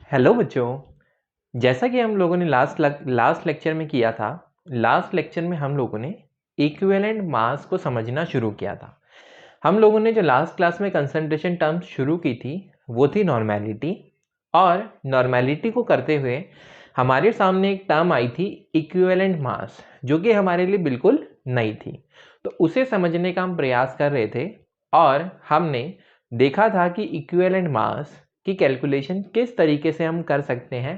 Hello बच्चों। जैसा कि हम लोगों ने लास्ट लेक्चर में किया था, लास्ट लेक्चर में हम लोगों ने इक्विवेलेंट मास को समझना शुरू किया था। हम लोगों ने जो लास्ट क्लास में कंसंट्रेशन टर्म्स शुरू की थी वो थी नॉर्मेलिटी, और नॉर्मेलिटी को करते हुए हमारे सामने एक टर्म आई थी इक्विवेलेंट मास, जो कि हमारे लिए बिल्कुल नई थी। तो उसे समझने का हम प्रयास कर रहे थे और हमने देखा था कि इक्विवेलेंट मास की कैलकुलेशन किस तरीके से हम कर सकते हैं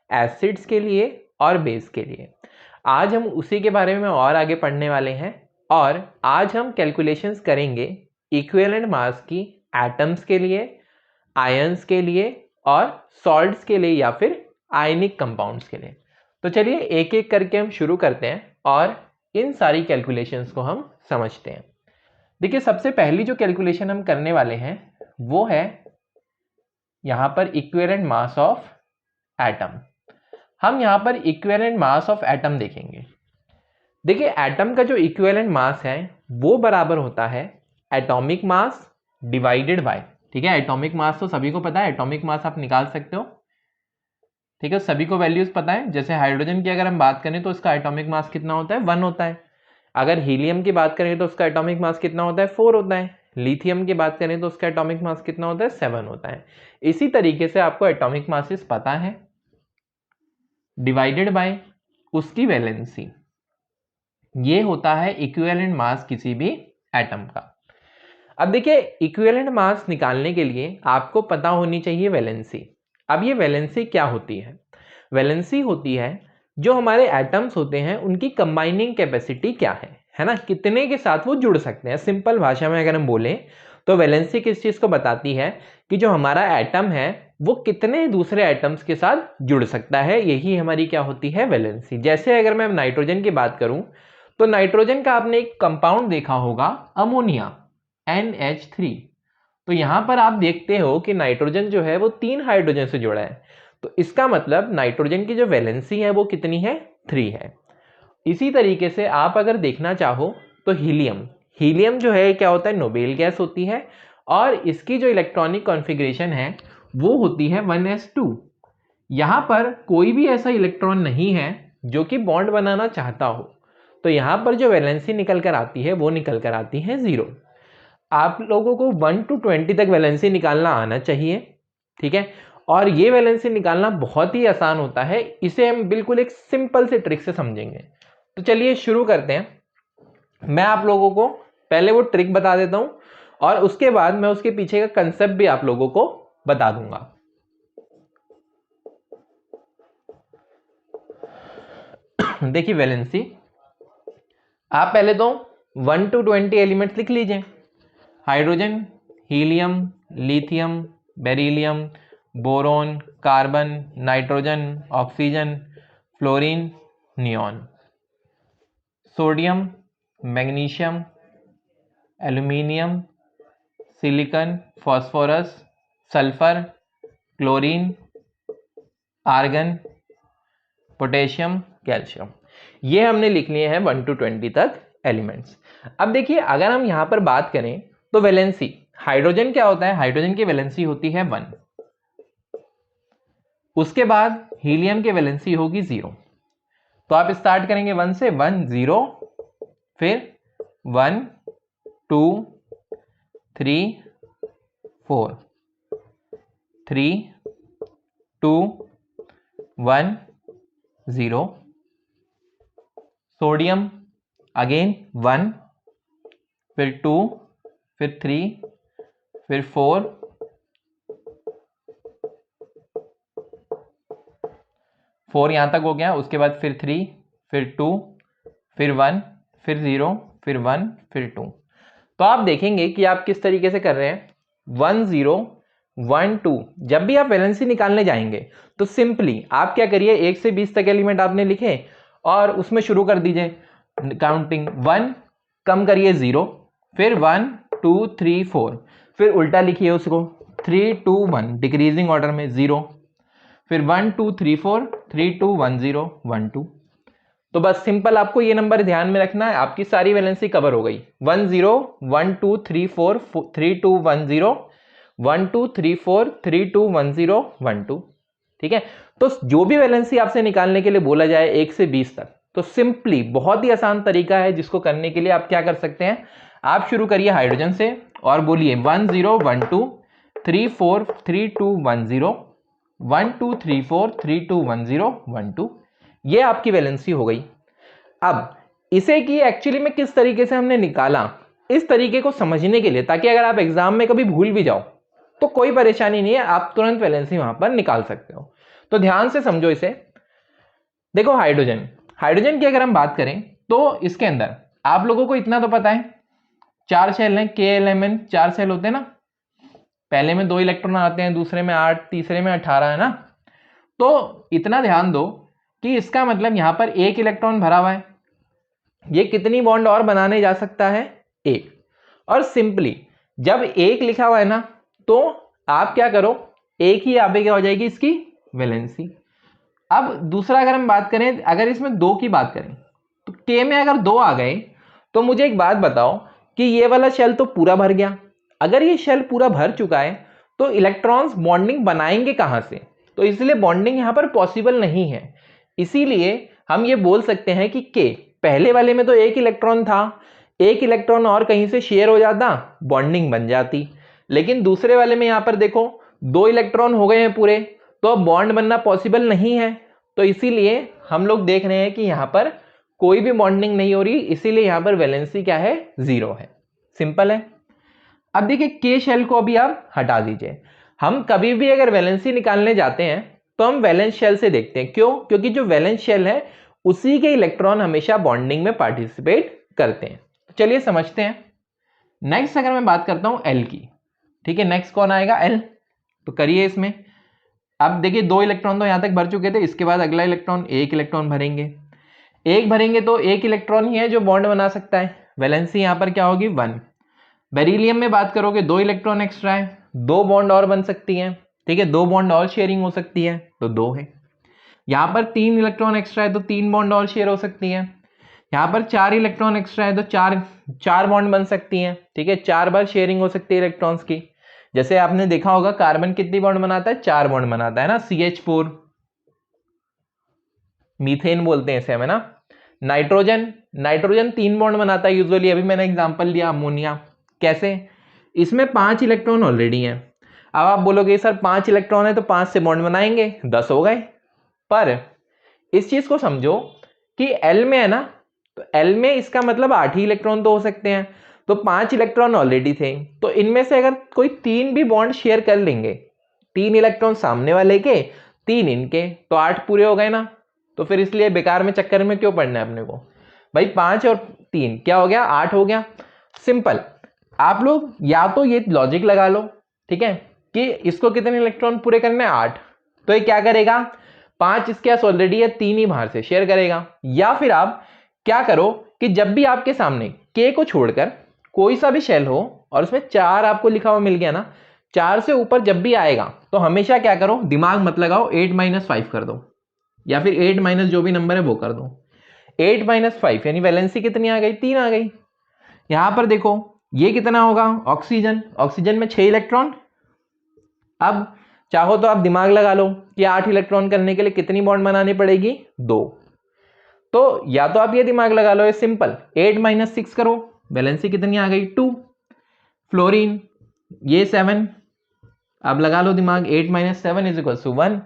एसिड्स के लिए और बेस के लिए। आज हम उसी के बारे में और आगे पढ़ने वाले हैं, और आज हम कैलकुलेशंस करेंगे इक्विवेलेंट मास की एटम्स के लिए, आयंस के लिए और सॉल्ट्स के लिए या फिर आयनिक कंपाउंड्स के लिए। तो चलिए एक एक करके हम शुरू करते हैं और इन सारी कैलकुलेशंस को हम समझते हैं। देखिए, सबसे पहली जो कैलकुलेशन हम करने वाले हैं वो है यहां पर इक्विवेलेंट मास ऑफ एटम। हम यहां पर इक्विवेलेंट मास ऑफ एटम देखेंगे। देखिए, एटम का जो इक्विवेलेंट मास है वो बराबर होता है एटॉमिक मास डिवाइडेड बाय, ठीक है, एटॉमिक मास तो सभी को पता है, एटॉमिक मास आप निकाल सकते हो, ठीक है, सभी को वैल्यूज पता है। जैसे हाइड्रोजन की अगर हम बात करें तो उसका एटॉमिक मास कितना होता है, 1 होता है। अगर हीलियम की बात करें तो उसका एटॉमिक मास कितना होता है, 4 होता है। लिथियम की बात करें तो उसका एटॉमिक मास कितना होता है, 7 होता है। इसी तरीके से आपको एटॉमिक मासेस पता है डिवाइडेड बाय उसकी वैलेंसी, ये होता है इक्विवेलेंट मास किसी भी एटम का। अब देखिए, इक्विवेलेंट मास निकालने के लिए आपको पता होनी चाहिए वैलेंसी। अब ये वैलेंसी क्या होती है? वैलेंसी होती है जो हमारे एटम्स होते हैं उनकी कंबाइनिंग कैपेसिटी क्या है ना, कितने के साथ वो जुड़ सकते हैं। सिंपल भाषा में अगर हम बोलें तो वैलेंसी किस चीज को बताती है कि जो हमारा एटम है वो कितने दूसरे एटम्स के साथ जुड़ सकता है, यही हमारी क्या होती है, वैलेंसी। जैसे अगर मैं नाइट्रोजन की बात करूं तो नाइट्रोजन का आपने एक कंपाउंड देखा होगा अमोनिया, NH3। तो यहां पर आप देखते हो कि नाइट्रोजन जो है वो 3 हाइड्रोजन से जुड़ा है, तो इसका मतलब नाइट्रोजन की जो वैलेंसी है वो कितनी है, 3 है। इसी तरीके से आप अगर देखना चाहो तो हीलियम, हीलियम जो है क्या होता है, नोबेल गैस होती है, और इसकी जो इलेक्ट्रॉनिक कॉन्फ़िगरेशन है वो होती है 1s2। यहां पर कोई भी ऐसा इलेक्ट्रॉन नहीं है जो कि बॉन्ड बनाना चाहता हो, तो यहां पर जो वैलेंसी निकल कर आती है वो निकल कर आती है 0। आप लोगों को 1 to 20 तक वैलेंसी निकालना आना चाहिए, ठीक है, और ये वैलेंसी निकालना बहुत ही आसान होता है। इसे हम बिल्कुल एक सिंपल से ट्रिक से समझेंगे। तो चलिए शुरू करते हैं। मैं आप लोगों को पहले वो ट्रिक बता देता हूं और उसके बाद मैं उसके पीछे का कंसेप्ट भी आप लोगों को बता दूंगा। देखिए, वैलेंसी आप पहले तो 1 to 20 एलिमेंट्स लिख लीजिए। Hydrogen, helium, lithium, beryllium, boron, carbon, nitrogen, oxygen, fluorine, neon, sodium, magnesium, aluminium, silicon, phosphorus, sulphur, chlorine, argon, potassium, calcium. ये हमने लिख लिए हैं 1 to 20 तक एलिमेंट्स। अब देखिए, अगर हम यहां पर बात करें तो वैलेंसी, हाइड्रोजन क्या होता है, हाइड्रोजन की वैलेंसी होती है 1, उसके बाद हीलियम की वैलेंसी होगी 0। तो आप स्टार्ट करेंगे 1 से, 1 0, फिर 1 2 3 4 3 2 1 0। सोडियम अगेन 1, फिर 2, फिर 3, फिर 4, 4 यहां तक हो गया, उसके बाद फिर 3, फिर 2, फिर 1, फिर 0, फिर 1, फिर 2। तो आप देखेंगे कि आप किस तरीके से कर रहे हैं, 1 0 1 2। जब भी आप वैलेंसी निकालने जाएंगे तो सिंपली आप क्या करिए, 1 से 20 तक एलिमेंट आपने लिखे और उसमें शुरू कर दीजिए काउंटिंग। 1 कम करिए 0, फिर 1 2 3 4, फिर उल्टा लिखिए उसको 3 2 1 डिक्रीजिंग ऑर्डर में 0, फिर 1 2 3 4 3 2 1 0 1 2। तो बस सिंपल आपको ये नंबर ध्यान में रखना है, आपकी सारी वैलेंसी कवर हो गई। 1 0 1 2 3 4 3 2 1 0 1 2 3 4 3 2 1 0 1 2। ठीक है। तो जो भी वैलेंसी आपसे निकालने के लिए बोला जाए 1 से 20 तक, तो सिंपली बहुत ही आसान तरीका है जिसको करने के लिए आप क्या कर सकते हैं, आप शुरू करिए हाइड्रोजन से और बोलिए 1 0 1 2 3 4 3 2 1 0 1 2 3 4 3 2 1 0 1 2, ये आपकी वैलेंसी हो गई। अब इसे कि एक्चुअली में किस तरीके से हमने निकाला, इस तरीके को समझने के लिए, ताकि अगर आप एग्जाम में कभी भूल भी जाओ तो कोई परेशानी नहीं है, आप तुरंत वैलेंसी वहां पर निकाल सकते हो। तो ध्यान से समझो इसे। देखो हाइड्रोजन, हाइड्रोजन की अगर हम बात करें तो इसके अंदर आप लोगों को इतना तो पता है 4 शेल हैं, KLMN 4 शेल होते हैं ना, पहले में 2 इलेक्ट्रॉन आते हैं, दूसरे में 8, तीसरे में 18 है ना। तो इतना ध्यान दो कि इसका मतलब यहां पर 1 इलेक्ट्रॉन भरा हुआ है, ये कितनी बॉन्ड और बनाने जा सकता है, 1। और सिंपली जब 1 लिखा हुआ है ना, तो आप क्या करो, 1 ही यहाँ पे क्या हो जाएगी इसकी वैलेंसी। अब दूसरा अगर हम बात करें, अगर इसमें 2 की बात करें तो K में अगर 2 आ गए तो मुझे एक बात बताओ कि ये वाला शेल तो पूरा भर गया। अगर ये शेल पूरा भर चुका है तो इलेक्ट्रॉन्स बॉन्डिंग बनाएंगे कहां से, तो इसलिए बॉन्डिंग यहां पर पॉसिबल नहीं है। इसीलिए हम ये बोल सकते हैं कि K, पहले वाले में तो 1 इलेक्ट्रॉन था, 1 इलेक्ट्रॉन और कहीं से शेयर हो जाता, बॉन्डिंग बन जाती। लेकिन दूसरे वाले में यहां पर देखो 2 इलेक्ट्रॉन हो गए हैं पूरे, तो अब बॉन्ड बनना पॉसिबल नहीं है। तो इसीलिए हम लोग देख रहे हैं कि यहां पर कोई भी बॉन्डिंग नहीं हो रही, इसीलिए यहां पर वैलेंसी क्या है, 0 है। सिंपल है। अब देखिए के शेल को अभी आप हटा दीजिए। हम कभी भी अगर वैलेंसी निकालने जाते हैं तो हम वैलेंस शेल से देखते हैं, क्यों, क्योंकि जो वैलेंस शेल है उसी के इलेक्ट्रॉन हमेशा बॉन्डिंग में पार्टिसिपेट करते हैं। तो चलिए समझते हैं। नेक्स्ट अगर मैं बात करता हूं एल की, ठीक है, नेक्स्ट कौन आएगा, एल। तो करिए इसमें। अब देखिए 2 इलेक्ट्रॉन तो यहां तक भर चुके थे, इसके बाद अगला इलेक्ट्रॉन 1 इलेक्ट्रॉन भरेंगे, 1 भरेंगे तो 1 इलेक्ट्रॉन ही है जो बॉन्ड बना सकता है, वैलेंसी यहां पर क्या होगी, 1। बेरिलियम में बात करोगे 2 इलेक्ट्रॉन एक्स्ट्रा है, 2 बॉन्ड और बन सकती हैं, ठीक है, 2 बॉन्ड और शेयरिंग हो सकती है, तो 2 है। यहां पर 3 इलेक्ट्रॉन एक्स्ट्रा है तो 3 बॉन्ड और शेयर हो सकती है। यहां पर 4 इलेक्ट्रॉन एक्स्ट्रा है तो 4 बॉन्ड बन सकती हैं, ठीक है, 4 बार शेयरिंग हो सकती है इलेक्ट्रॉन्स की। जैसे आपने देखा होगा कार्बन कितनी बॉन्ड बनाता है, 4 बॉन्ड बनाता है ना, CH4, मीथेन बोलते हैं इसे हम, है ना। नाइट्रोजन, नाइट्रोजन 3 बॉन्ड बनाता है यूजुअली, अभी मैंने एग्जांपल लिया अमोनिया। कैसे, इसमें 5 इलेक्ट्रॉन ऑलरेडी हैं। अब आप बोलोगे सर 5 इलेक्ट्रॉन है तो 5 से बॉन्ड बनाएंगे, 10 हो गए। पर इस चीज को समझो कि एल में है ना, तो एल में इसका मतलब 8 ही इलेक्ट्रॉन तो हो सकते हैं, तो 5 इलेक्ट्रॉन ऑलरेडी थे, तो इनमें से अगर कोई 3 भी बॉन्ड शेयर कर लेंगे, 3 इलेक्ट्रॉन सामने वाले के, 3 इनके, तो 8 पूरे हो गए ना। तो फिर इसलिए बेकार में चक्कर में क्यों पड़ना है अपने को भाई, 5 और 3 क्या हो गया, 8 हो गया। सिंपल। आप लोग या तो ये लॉजिक लगा लो, ठीक है, कि इसको कितने इलेक्ट्रॉन पूरे करने हैं, 8, तो ये क्या करेगा, 5 इसके पास ऑलरेडी है, 3 ही बाहर से शेयर करेगा। या फिर आप क्या करो कि जब भी आपके सामने K को छोड़कर कोई सा भी शेल हो और उसमें 4 आपको लिखा हुआ मिल गया ना, 4 से ऊपर जब भी आएगा तो हमेशा क्या करो, दिमाग मत लगाओ, 8 - 5 कर दो, या फिर 8 माइनस जो भी नंबर है वो कर दो। 8 - 5 यानी वैलेंसी कितनी आ गई, 3 आ गई। यहां पर देखो ये कितना होगा, ऑक्सीजन, ऑक्सीजन में 6 इलेक्ट्रॉन। अब चाहो तो आप दिमाग लगा लो कि 8 इलेक्ट्रॉन करने के लिए कितनी बॉन्ड बनानी पड़ेगी, 2। तो या तो आप ये दिमाग लगा लो, ये सिंपल, 8 - 6 करो, वैलेंसी कितनी आ गई, 2। फ्लोरीन ये 7, अब लगा लो दिमाग, 8 - 7 = 1।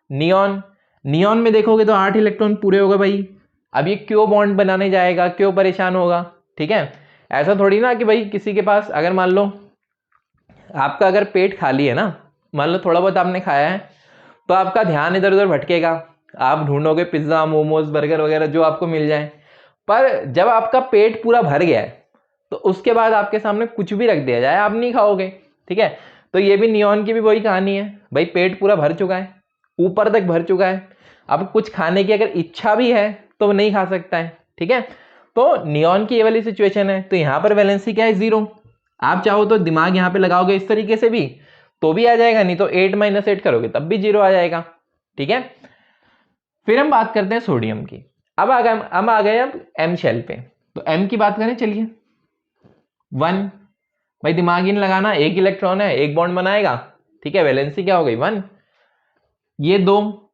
नियॉन, नियॉन में देखोगे तो 8 इलेक्ट्रॉन पूरे हो गए भाई। अब ये क्यों बॉन्ड बनाने जाएगा, क्यों परेशान होगा, ठीक है। ऐसा थोड़ी ना कि भाई किसी के पास अगर मान लो आपका अगर पेट खाली है ना, मान लो थोड़ा बहुत आपने खाया है, तो आपका ध्यान इधर उधर भटकेगा, आप ढूंढोगे पिज्जा मोमोज बर्गर वगैरह जो आपको मिल जाए। पर जब आपका पेट पूरा भर गया है तो उसके बाद आपके सामने कुछ भी रख दिया जाए आप नहीं खाओगे, ठीक है। तो ये भी नियॉन की भी वही कहानी है भाई, पेट पूरा भर चुका है, ऊपर तक भर चुका है, अब कुछ खाने की अगर इच्छा भी है तो नहीं खा सकता है, ठीक है। तो नियॉन की ये वाली सिचुएशन है, तो यहां पर वैलेंसी क्या है, 0। आप चाहो तो दिमाग यहां पे लगाओगे इस तरीके से भी तो भी आ जाएगा, नहीं तो 8 - 8 करोगे तब भी 0 आ जाएगा, ठीक है। फिर हम बात करते हैं सोडियम की। अब आ गए अब एम शेल पे, तो एम की बात करें, चलिए 1, भाई दिमाग इन लगाना, 1 इलेक्ट्रॉन है, 1 बॉन्ड बनाएगा, ठीक है, वैलेंसी क्या हो गई, 1। ये दो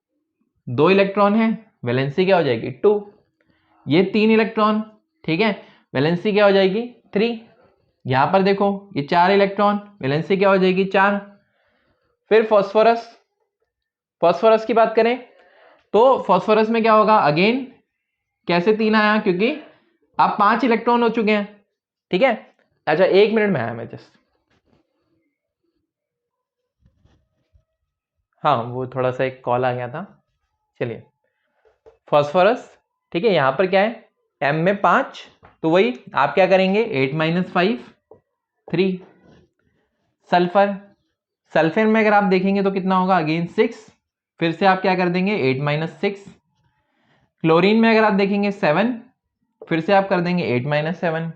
दो इलेक्ट्रॉन है, वैलेंसी क्या हो जाएगी 2। ये 3 इलेक्ट्रॉन, ठीक है, वैलेंसी क्या हो जाएगी 3। यहां पर देखो ये 4 इलेक्ट्रॉन, वैलेंसी क्या हो जाएगी 4। फिर फॉस्फोरस, फॉस्फोरस की बात करें तो फॉस्फोरस में क्या होगा, अगेन कैसे 3 आया, क्योंकि अब 5 इलेक्ट्रॉन हो चुके हैं, ठीक है। अच्छा 1 मिनट में आया मैं जस्ट, हाँ वो थोड़ा सा एक कॉल आ गया था। चलिए फॉस्फोरस, ठीक है, यहां पर क्या है एम में 5, तो वही आप क्या करेंगे 8 - 5 3। सल्फर, सल्फर में अगर आप देखेंगे तो कितना होगा, अगेन 6, फिर से आप क्या कर देंगे 8 - 6। क्लोरीन में अगर आप देखेंगे 7, फिर से आप कर देंगे 8 - 7।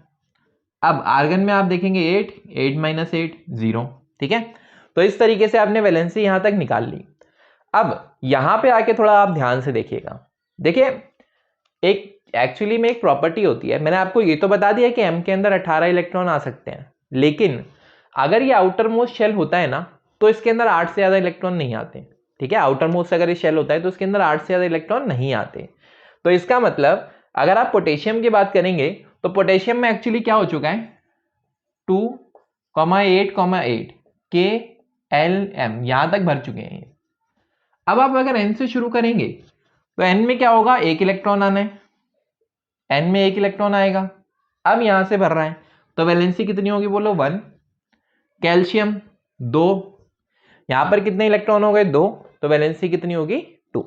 अब आर्गन में आप देखेंगे 8, 8 - 8 0, ठीक है। तो इस तरीके से आपने वैलेंसी यहां तक निकाल ली। अब यहां पे आके थोड़ा आप ध्यान से देखिएगा, देखिए एक एक्चुअली में एक प्रॉपर्टी होती है, मैंने आपको ये तो बता दिया कि एम के अंदर 18 इलेक्ट्रॉन आ सकते हैं, लेकिन अगर ये आउटर मोस्ट शेल होता है ना तो इसके अंदर 8 से ज्यादा इलेक्ट्रॉन नहीं आते, ठीक है। आउटर मोस्ट अगर ये शेल होता है तो इसके अंदर 8 से ज्यादा इलेक्ट्रॉन नहीं आते। तो इसका मतलब अगर आप पोटेशियम की बात करेंगे तो पोटेशियम में एक्चुअली क्या हो चुका है 2,8,8 के एल एम यहां तक भर चुके हैं। अब आप अगर एन से शुरू करेंगे तो एन में क्या होगा, 1 इलेक्ट्रॉन आना है, एन में 1 इलेक्ट्रॉन आएगा। अब यहां से भर रहा है तो वैलेंसी कितनी होगी बोलो 1। कैल्शियम 2, यहां पर कितने इलेक्ट्रॉन हो गए 2, तो वैलेंसी कितनी होगी 2।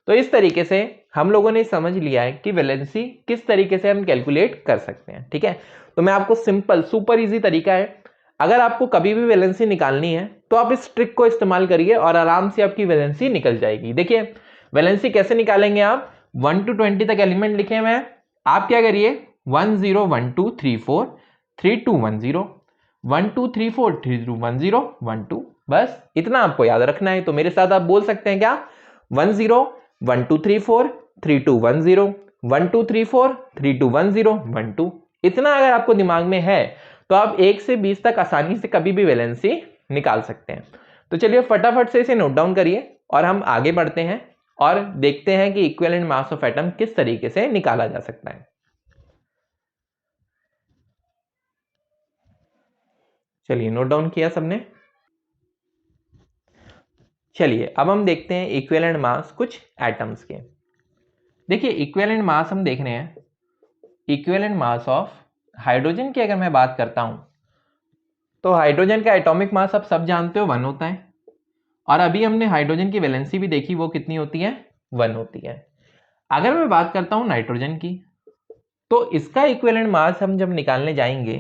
तो इस तरीके से हम लोगों ने समझ लिया है कि वैलेंसी किस तरीके से हम कैलकुलेट कर सकते हैं, ठीक है। तो मैं आपको सिंपल सुपर इजी तरीका है, अगर आपको कभी भी वैलेंसी निकालनी है तो आप इस ट्रिक को इस्तेमाल करिए और आराम से आपकी वैलेंसी निकल जाएगी। देखिए वैलेंसी कैसे निकालेंगे, आप 1 to 20 तक एलिमेंट लिखे हुए हैं, आप क्या करिए 1 0 1 2 3 4 3 2 1 0 1 2 3 4 3 2 1 0 1 2, बस इतना आपको याद रखना है। तो मेरे साथ आप बोल सकते हैं क्या 1 0 1 2 3 4 3 2 1 0 1 2 3 4 3 2 1 0 1 2। इतना अगर आपको दिमाग में है तो आप 1 से 20 तक आसानी से कभी भी वैलेंसी निकाल सकते हैं। तो चलिए फटाफट से इसे नोट डाउन करिए और हम आगे बढ़ते हैं और देखते हैं कि इक्विवेलेंट मास ऑफ एटम किस तरीके से निकाला जा सकता है। चलिए नोट डाउन किया सबने। चलिए अब हम देखते हैं इक्विवेलेंट मास कुछ एटम्स के। देखिए इक्विवेलेंट मास हम देख रहे हैं, इक्विवेलेंट मास ऑफ हाइड्रोजन की अगर मैं बात करता हूं तो हाइड्रोजन का एटॉमिक मास आप सब जानते हो 1 होता है, और अभी हमने हाइड्रोजन की वैलेंसी भी देखी, वो कितनी होती है 1 होती है। अगर मैं बात करता हूं नाइट्रोजन की तो इसका इक्विवेलेंट मास हम जब निकालने जाएंगे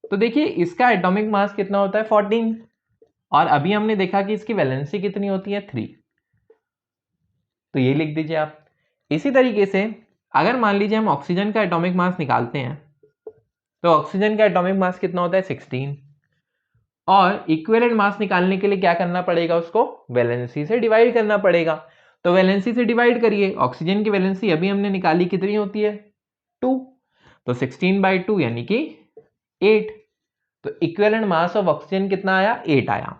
तो देखिए इसका एटॉमिक मास कितना होता है 14, और अभी हमने देखा कि इसकी वैलेंसी कितनी होती है 3, तो ये लिख दीजिए आप। इसी तरीके से अगर मान लीजिए हम ऑक्सीजन का एटॉमिक मास निकालते हैं तो ऑक्सीजन का एटॉमिक मास कितना होता है 16, और इक्विवेलेंट मास निकालने के लिए क्या करना पड़ेगा, उसको वैलेंसी से डिवाइड करना पड़ेगा। तो वैलेंसी से डिवाइड करिए, ऑक्सीजन की वैलेंसी अभी हमने निकाली कितनी होती है 2, तो 16/2 यानी कि 8, तो इक्विवेलेंट मास ऑफ ऑक्सीजन कितना आया 8 आया।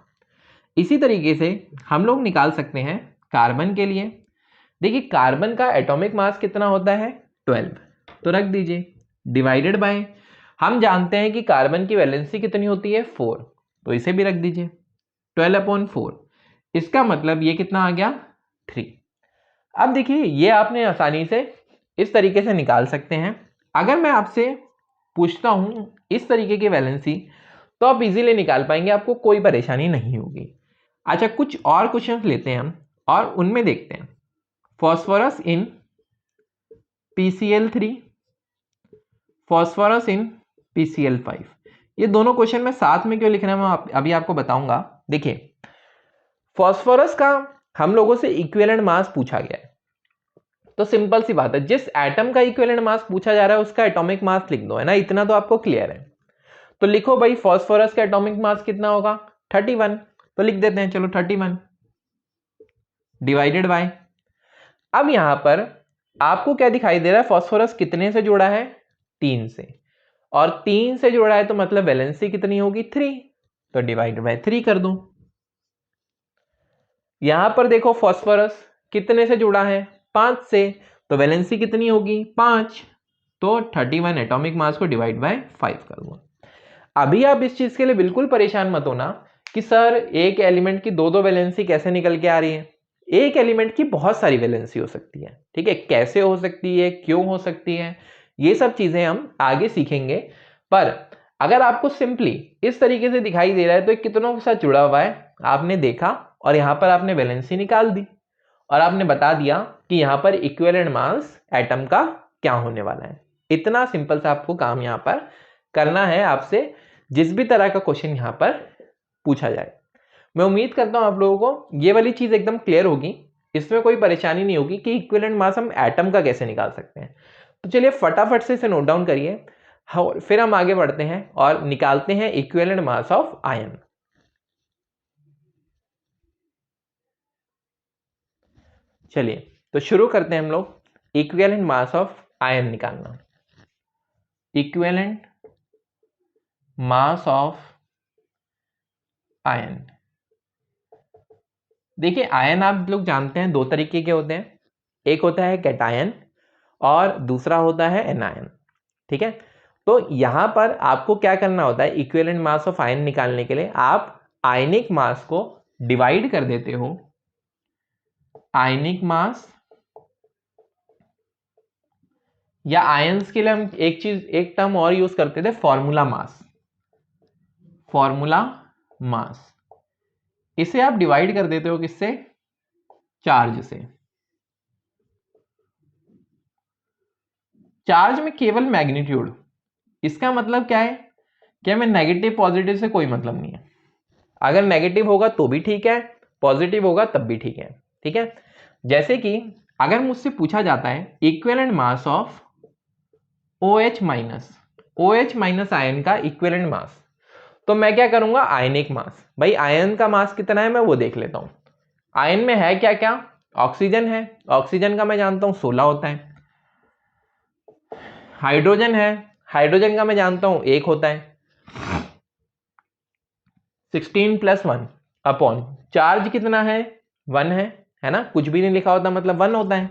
इसी तरीके से हम लोग निकाल सकते हैं कार्बन के लिए। देखिए कार्बन का एटॉमिक मास कितना होता है 12, तो रख दीजिए डिवाइडेड बाय, हम जानते हैं कि कार्बन की वैलेंसी कितनी होती है 4, तो इसे भी रख दीजिए 12/4, इसका मतलब ये कितना आ गया 3। अब देखिए ये आपने आसानी से इस तरीके से निकाल सकते हैं। अगर मैं आपसे पूछता हूं इस तरीके की वैलेंसी तो आप इजीली निकाल पाएंगे, आपको कोई परेशानी नहीं होगी। अच्छा कुछ और क्वेश्चंस लेते हैं हम और उनमें देखते हैं फॉस्फोरस इन PCl3, फॉस्फोरस इन PCl5। ये दोनों क्वेश्चन मैं साथ में क्यों लिख रहा हूं मैं अभी आपको बताऊंगा। देखिए फॉस्फोरस का हम लोगों से इक्विवेलेंट मास पूछा गया है, तो सिंपल सी बात है जिस एटम का इक्विवेलेंट मास पूछा जा रहा है उसका एटॉमिक मास लिख दो, है ना, इतना तो आपको क्लियर है। तो लिखो भाई फॉस्फोरस का एटॉमिक मास कितना होगा 31, तो लिख देते हैं चलो 31 डिवाइडेड बाय, अब यहां पर आपको क्या दिखाई दे रहा है फॉस्फोरस कितने से जुड़ा है 3 से, और 3 से जुड़ा है तो मतलब वैलेंसी कितनी होगी 3, तो डिवाइडेड बाय 3 कर दूं। यहां पर देखो फॉस्फोरस कितने से जुड़ा है, 5 से, तो वैलेंसी कितनी होगी, 5, तो 31 एटॉमिक मास को डिवाइड बाय 5 करूंगा। अभी आप इस चीज के लिए बिल्कुल परेशान मत होना कि सर एक एलिमेंट की दो दो वैलेंसी कैसे निकल के आ रही है। एक एलिमेंट की बहुत सारी वैलेंसी हो सकती है, ठीक है, कैसे हो सकती है, क्यों हो सकती है, ये सब चीजें हम आगे सीखेंगे। पर अगर आपको सिंपली इस तरीके से दिखाई दे रहा है तो कितनों के साथ जुड़ा हुआ है आपने देखा, और यहां पर आपने वैलेंसी निकाल दी और आपने बता दिया कि यहां पर इक्विवेलेंट मास एटम का क्या होने वाला है। इतना सिंपल सा आपको काम यहां पर करना है आपसे, जिस भी तरह का क्वेश्चन यहां पर पूछा जाए। मैं उम्मीद करता हूं आप लोगों को ये वाली चीज एकदम क्लियर होगी, इसमें कोई परेशानी नहीं होगी कि इक्विवेलेंट मास हम एटम का कैसे निकाल सकते हैं। तो चलिए फटाफट से इसे नोट डाउन करिए, फिर हम आगे बढ़ते हैं और निकालते हैं इक्विवेलेंट मास ऑफ आयन। चलिए तो शुरू करते हैं हम लोग इक्विवेलेंट मास ऑफ आयन निकालना। इक्विवेलेंट मास ऑफ आयन, देखिए आयन आप लोग जानते हैं दो तरीके के होते हैं, एक होता है कैटायन और दूसरा होता है एनायन, ठीक है। तो यहां पर आपको क्या करना होता है, इक्विवेलेंट मास ऑफ आयन निकालने के लिए आप आयनिक मास को डिवाइड कर देते हो आयनिक मास, या आयंस के लिए हम एक टर्म और यूज करते थे, फॉर्मूला मास। फॉर्मूला मास, इसे आप डिवाइड कर देते हो किससे, चार्ज से। चार्ज में केवल मैग्नीट्यूड, इसका मतलब क्या है कि हमें नेगेटिव पॉजिटिव से कोई मतलब नहीं है। अगर नेगेटिव होगा तो भी ठीक है, पॉजिटिव होगा तब भी ठीक है, ठीक है। जैसे कि अगर मुझसे पूछा जाता है equivalent mass of OH minus ion का इक्विवेलेंट मास, तो मैं क्या करूंगा, आयनिक मास। भाई आयन का मास कितना है मैं वो देख लेता हूं। आयन में है क्या क्या, ऑक्सीजन है, ऑक्सीजन का मैं जानता हूं 16 होता है। हाइड्रोजन है, हाइड्रोजन का मैं जानता हूं 1 होता है। 16 + 1 अपॉन चार्ज कितना है, 1 है ना, कुछ भी नहीं लिखा होता मतलब 1 होता है।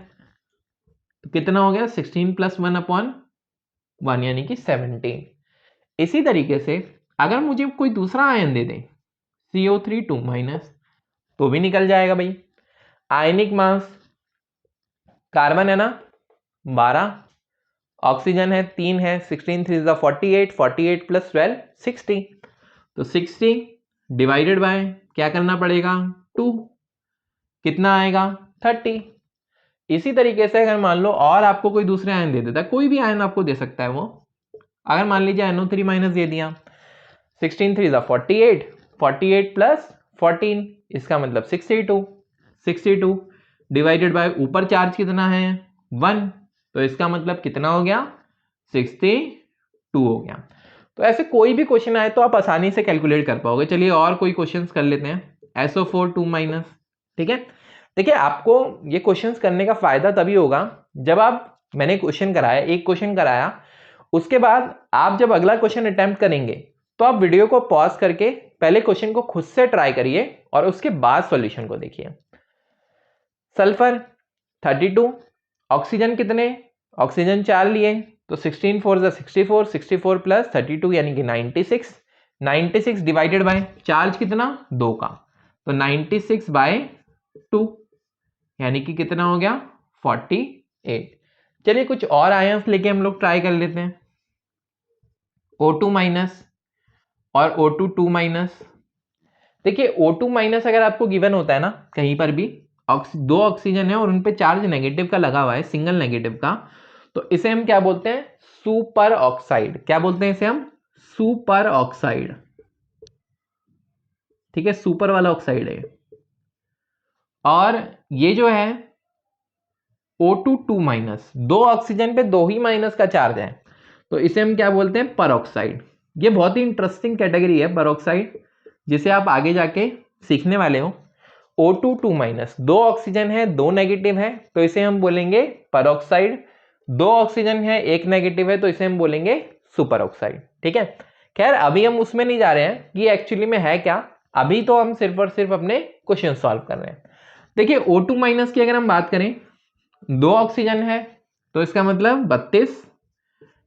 तो कितना हो गया, 16 + 1 अपॉन 1 यानी कि 17। इसी तरीके से अगर मुझे कोई दूसरा आयन दे दे CO3 2- तो भी निकल जाएगा भाई। आयनिक मास, कार्बन है ना 12, ऑक्सीजन है 3 है, 16 3 48, 48 + 12 60, तो 60 डिवाइडेड बाय क्या करना पड़ेगा 2, कितना आएगा 30। इसी तरीके से अगर मान लो और आपको कोई दूसरे आयन दे देता है, कोई भी आयन आपको दे सकता है वो, अगर मान लीजिए NO3- दे दिया, 16 3 48, 48 + 14 इसका मतलब 62, 62 डिवाइडेड बाय ऊपर चार्ज कितना है 1, तो इसका मतलब कितना हो गया 62 हो गया। तो ऐसे कोई भी क्वेश्चन आए तो आप आसानी से कैलकुलेट कर पाओगे। चलिए और कोई क्वेश्चंस कर लेते हैं। SO4 2-, ठीक है। देखिए आपको ये क्वेश्चंस करने का फायदा तभी होगा जब मैंने क्वेश्चन कराया, एक क्वेश्चन कराया, उसके बाद आप जब अगला क्वेश्चन अटेम्प्ट करेंगे तो आप वीडियो को पॉज करके पहले क्वेश्चन को खुद से ट्राई करिए और उसके बाद सॉल्यूशन को देखिए। सल्फर 32, ऑक्सीजन कितने, ऑक्सीजन 4 लिए, तो 16 4 64, 64 + 32 यानी कि 96, 96 डिवाइडेड बाय चार्ज कितना 2 का, तो 96/2 यानी कि कितना हो गया 48। चलिए कुछ और आयंस लेके हम लोग ट्राई कर लेते हैं। O2- और O2 2-। देखिए O2- अगर आपको गिवन होता है ना कहीं पर भी, दो ऑक्सीजन है और उन पे चार्ज नेगेटिव का लगा हुआ है, सिंगल नेगेटिव का, तो इसे हम क्या बोलते हैं, सुपर ऑक्साइड। क्या बोलते हैं इसे हम, सुपर ऑक्साइड, ठीक है, सुपर वाला ऑक्साइड है। और ये जो है O2 2-, दो ऑक्सीजन पे दो ही माइनस का चार्ज है, तो इसे हम क्या बोलते हैं, परऑक्साइड। ये बहुत ही इंटरेस्टिंग कैटेगरी है परऑक्साइड, जिसे आप आगे जाके सीखने वाले हो। O2 2-, दो ऑक्सीजन है दो नेगेटिव है, तो इसे हम बोलेंगे परऑक्साइड। दो ऑक्सीजन है एक नेगेटिव है, तो इसे हम बोलेंगे सुपर ऑक्साइड, ठीक है। खैर अभी हम उसमें नहीं जा रहे हैं कि एक्चुअली में है क्या, अभी तो हम सिर्फ और सिर्फ अपने क्वेश्चन सॉल्व कर रहे हैं। देखिए O2 माइनस की अगर हम बात करें, 2 ऑक्सीजन है तो इसका मतलब 32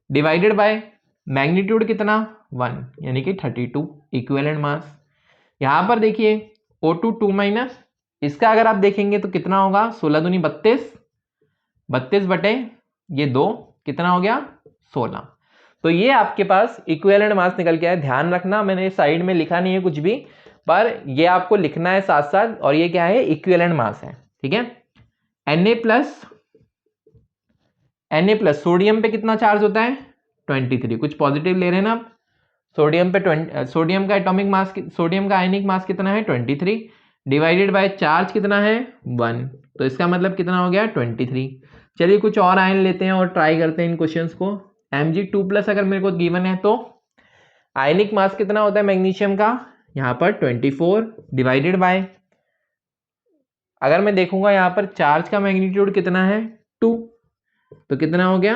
डिवाइडेड बाय मैग्नीट्यूड कितना 1 यानी कि 32 इक्विवेलेंट मास। यहां पर देखिए O2 2 माइनस, इसका अगर आप देखेंगे तो कितना होगा 16 दूनी 32, 32 बटे ये 2 कितना हो गया 16। तो ये आपके पास इक्विवेलेंट मास निकल के आया। ध्यान रखना मैंने साइड में लिखा नहीं है कुछ भी, पर ये आपको लिखना है साथ साथ, और ये क्या है इक्विवेलेंट मास है, ठीक है। Na+ सोडियम पे कितना चार्ज होता है 23, कुछ पॉजिटिव ले रहे हैं ना आप। सोडियम पे सोडियम का एटॉमिक मास, सोडियम का आयनिक मास कितना है 23 डिवाइडेड बाय चार्ज कितना है 1, तो इसका मतलब कितना हो गया 23। चलिए कुछ और आयन लेते हैं और ट्राई करते हैं इन क्वेश्चंस को। Mg2+ अगर मेरे को गिवन है तो आयनिक मास कितना होता है मैग्नीशियम का, यहाँ पर 24 डिवाइडेड बाय, अगर मैं देखूंगा यहाँ पर चार्ज का मैग्नीट्यूड कितना है 2, तो कितना हो गया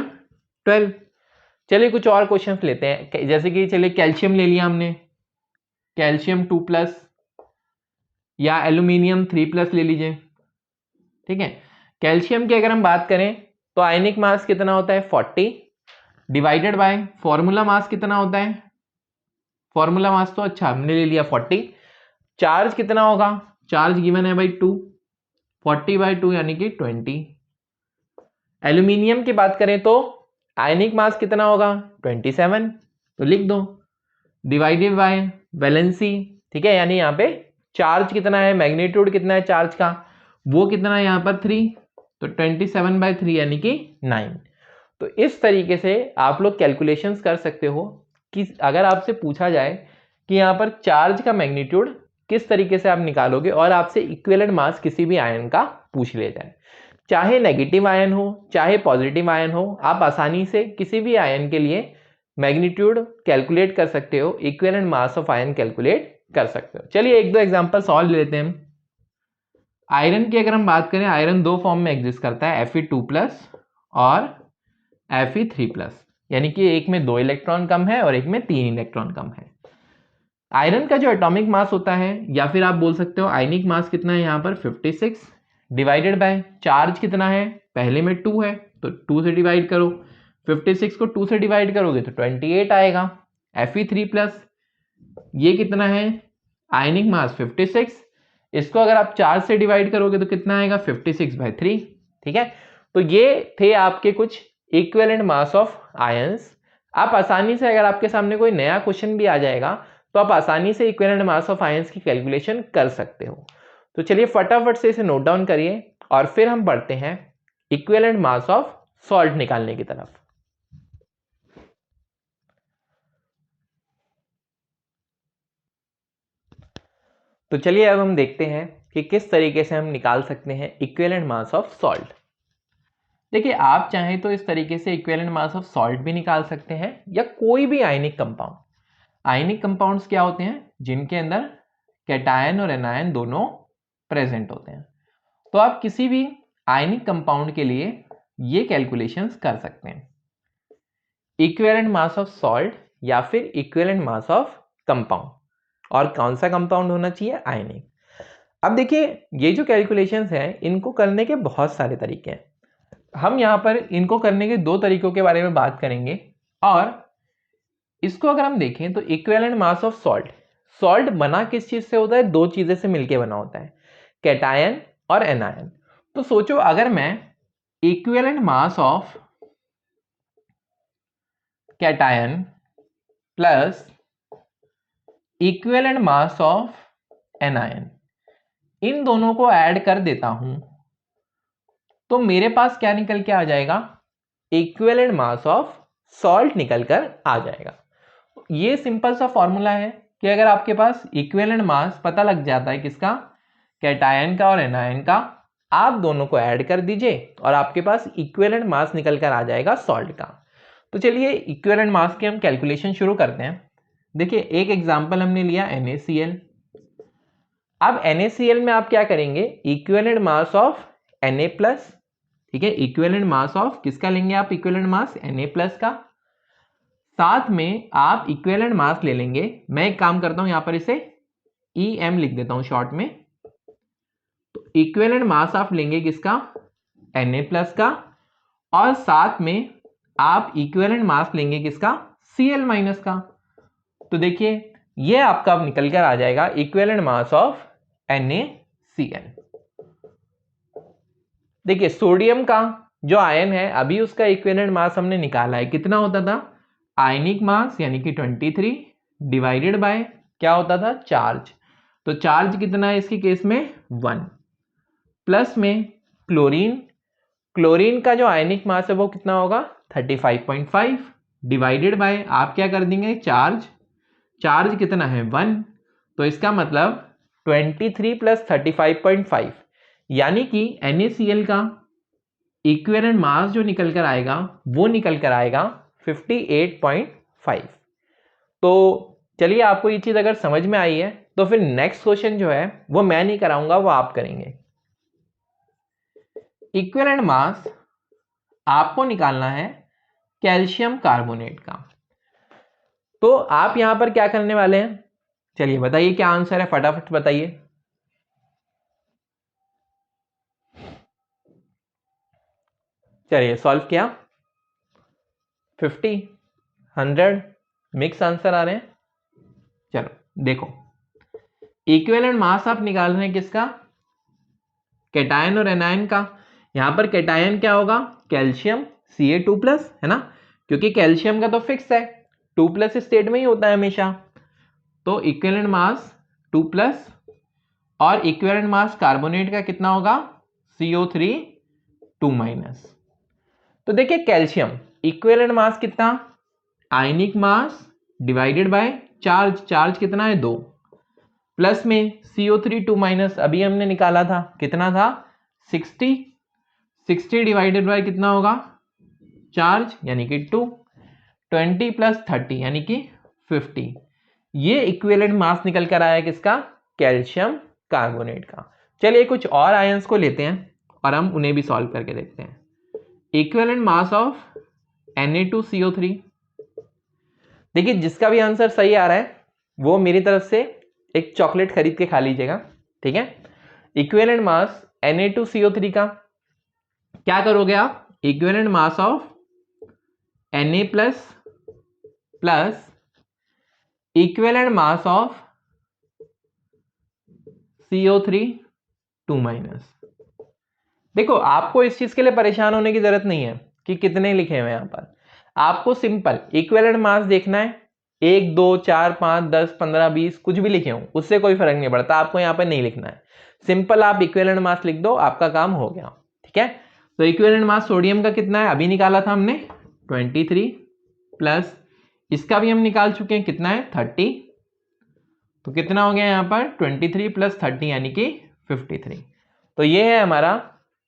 12। चलिए कुछ और क्वेश्चंस लेते हैं, जैसे कि चलिए कैल्शियम ले लिया हमने, कैल्शियम 2+ या एल्यूमिनियम 3+ ले लीजिए, ठीक है। कैल्शियम की अगर हम बात करें तो आयनिक मास कितना होता है 40 डिवाइडेड बाय फॉर्मूला मास कितना होता है, फॉर्मूला मास तो अच्छा हमने ले लिया 40, चार्ज कितना होगा, चार्ज गिवन है भाई 2, 40/2 यानी कि 20। एल्यूमिनियम की बात करें तो आयनिक मास कितना होगा 27, तो लिख दो डिवाइडेड बाय वैलेंसी, ठीक है, यानी यहाँ पे चार्ज कितना है, मैग्नीट्यूड कितना है चार्ज का, वो कितना है यहाँ पर 3, तो 27/3 यानी कि 9। तो इस तरीके से आप लोग कैलकुलेशंस कर सकते हो कि अगर आपसे पूछा जाए कि यहाँ पर चार्ज का मैग्नीट्यूड किस तरीके से आप निकालोगे, और आपसे इक्विवेलेंट मास किसी भी आयन का पूछ ले जाए, चाहे नेगेटिव आयन हो चाहे पॉजिटिव आयन हो, आप आसानी से किसी भी आयन के लिए मैग्नीट्यूड कैलकुलेट कर सकते हो, equivalent mass of ion calculate कर सकते हो। चलिए एक दो एग्जांपल सॉल्व लेते हैं हम। आयरन की अगर हम बात करें, आयरन दो फॉर्म में एग्जिस्ट करता है, Fe2+ और Fe3+, यानी कि एक में 2 इलेक्ट्रॉन कम है और एक में 3 इलेक्ट्रॉन कम है। आयरन का जो एटॉमिक मास होता है, या फिर आप बोल सकते हो आयनिक मास कितना है यहाँ पर 56 डिवाइडेड बाय चार्ज कितना है, पहले में 2 है तो 2 से डिवाइड करो, 56 को 2 से डिवाइड करोगे तो 28 आएगा। Fe3+ ये कितना है, आयनिक मास 56, इसको अगर आप 4 से डिवाइड करोगे तो कितना आएगा 56/3, ठीक है। तो ये थे आपके कुछ इक्विवेलेंट मास ऑफ आयंस। आप आसानी से, अगर आपके सामने कोई नया क्वेश्चन भी आ जाएगा तो आप आसानी से इक्विवेलेंट मास ऑफ आयंस की कैलकुलेशन कर सकते हो। तो चलिए फटाफट से इसे नोट डाउन करिए और फिर हम बढ़ते हैं इक्विवेलेंट मास ऑफ सॉल्ट निकालने की तरफ। तो चलिए अब हम देखते हैं कि किस तरीके से हम निकाल सकते हैं इक्विवेलेंट मास ऑफ सॉल्ट। देखिए आप चाहें तो इस तरीके से इक्विवेलेंट मास ऑफ सॉल्ट भी निकाल सकते हैं, या कोई भी आयनिक कंपाउंड। आयनिक कंपाउंड्स क्या होते हैं, जिनके अंदर कैटायन और एनायन दोनों प्रेजेंट होते हैं। तो आप किसी भी आयनिक कंपाउंड के लिए ये कैलकुलेशंस कर सकते हैं, इक्विवेलेंट मास ऑफ सॉल्ट या फिर इक्विवेलेंट मास ऑफ कंपाउंड, और कौन सा कंपाउंड होना चाहिए, आयनिक। अब देखिए ये जो कैलकुलेशंस हैं इनको करने के बहुत सारे तरीके हैं। हम यहाँ पर इनको करने के 2 तरीकों के बारे में बात करेंगे, और इसको अगर हम देखें तो equivalent mass of salt, salt बना किस चीज से होता है, 2 चीजें से मिलके बना होता है, कैटायन और एनायन। तो सोचो अगर मैं equivalent mass of cation plus equivalent mass of anion, इन दोनों को ऐड कर देता हूं तो मेरे पास क्या निकल के आ जाएगा, इक्विवेलेंट मास ऑफ सॉल्ट निकल कर आ जाएगा। ये सिंपल सा फॉर्मूला है कि अगर आपके पास इक्विवेलेंट मास पता लग जाता है किसका, कैटायन का और एनायन का, आप दोनों को ऐड कर दीजिए और आपके पास इक्विवेलेंट मास निकल कर आ जाएगा सॉल्ट का। तो चलिए इक्विवेलेंट मास की हम कैलकुलेशन शुरू करते हैं। देखिए एक एग्जांपल हमने लिया NaCl। अब NaCl में आप क्या करेंगे, इक्विवेलेंट मास ऑफ Na+, ठीक है, इक्विवेलेंट मास ऑफ किसका लेंगे आप, इक्विवेलेंट मास Na+ का, साथ में आप इक्विवेलेंट मास ले लेंगे, मैं एक काम करता हूं यहां पर इसे EM लिख देता हूं शॉर्ट में, तो इक्विवेलेंट मास आप लेंगे किसका, Na+ का, और साथ में आप इक्विवेलेंट मास लेंगे किसका, Cl- का। तो देखिए ये आपका अब निकल कर आ जाएगा इक्विवेलेंट मास ऑफ NaCl। देखिए सोडियम का जो आयन है अभी उसका इक्विवेलेंट मास हमने निकाला है, कितना होता था, आयनिक मास यानी कि 23 डिवाइडेड बाय क्या होता था, चार्ज। तो चार्ज कितना है इसके केस में 1, प्लस में क्लोरीन का जो आयनिक मास है वो कितना होगा 35.5 डिवाइडेड बाय आप क्या कर देंगे चार्ज कितना है 1, तो इसका मतलब 23 प्लस 35.5 यानी कि NaCl का इक्विवेलेंट मास जो निकल कर आएगा वो निकल कर आएगा 58.5। तो चलिए आपको ये चीज अगर समझ में आई है तो फिर नेक्स्ट क्वेश्चन जो है वो मैं नहीं कराऊंगा, वो आप करेंगे। इक्विवेलेंट मास आपको निकालना है कैल्शियम कार्बोनेट का। तो आप यहां पर क्या करने वाले हैं, चलिए बताइए क्या आंसर है, फटाफट बताइए। चलिए सॉल्व किया, 50 100 मिक्स आंसर आ रहे हैं। चलो देखो इक्विवेलेंट मास आप निकाल रहे हैं किसका, कैटायन और एनायन का। यहां पर कैटायन क्या होगा, कैल्शियम Ca2+ है ना, क्योंकि कैल्शियम का तो फिक्स है 2+ स्टेट में ही होता है हमेशा। तो इक्विवेलेंट मास 2+, और इक्विवेलेंट मास कार्बोनेट का कितना होगा CO3 2-। तो देखिए कैल्शियम इक्विवेलेंट मास कितना, आयनिक मास डिवाइडेड बाय चार्ज कितना है 2, प्लस में CO3 2- अभी हमने निकाला था कितना था 60 डिवाइडेड बाय कितना होगा चार्ज यानी कि 2, 20 प्लस 30 यानी कि 50। ये इक्विवेलेंट मास निकल कर आया किसका, कैल्शियम कार्बोनेट का। चलिए कुछ और आयंस को लेते हैं और हम उन्हें भी सॉल्व करके देखते हैं। Equivalent mass of Na2CO3। देखिए जिसका भी आंसर सही आ रहा है वो मेरी तरफ से एक चॉकलेट खरीद के खा लीजिएगा, ठीक है। इक्विवेलेंट मास Na2CO3 का क्या करोगे आप, equivalent mass of Na+ plus equivalent mass of CO3 2-। देखो आपको इस चीज के लिए परेशान होने की जरूरत नहीं है कि कितने लिखे हुए हैं, यहां पर आपको सिंपल इक्विवेलेंट मास देखना है, 1 2 4 5 10 15 20 कुछ भी लिखे हो उससे कोई फर्क नहीं पड़ता, आपको यहाँ पर नहीं लिखना है। सिंपल आप इक्विवेलेंट मास लिख दो, आपका काम हो गया, ठीक है। तो इक्विवेलेंट मास सोडियम का कितना है, अभी निकाला था हमने 23, प्लस इसका भी हम निकाल चुके हैं कितना है 30, तो कितना हो गया यहाँ पर 23 प्लस 30 यानी कि 53। तो ये है हमारा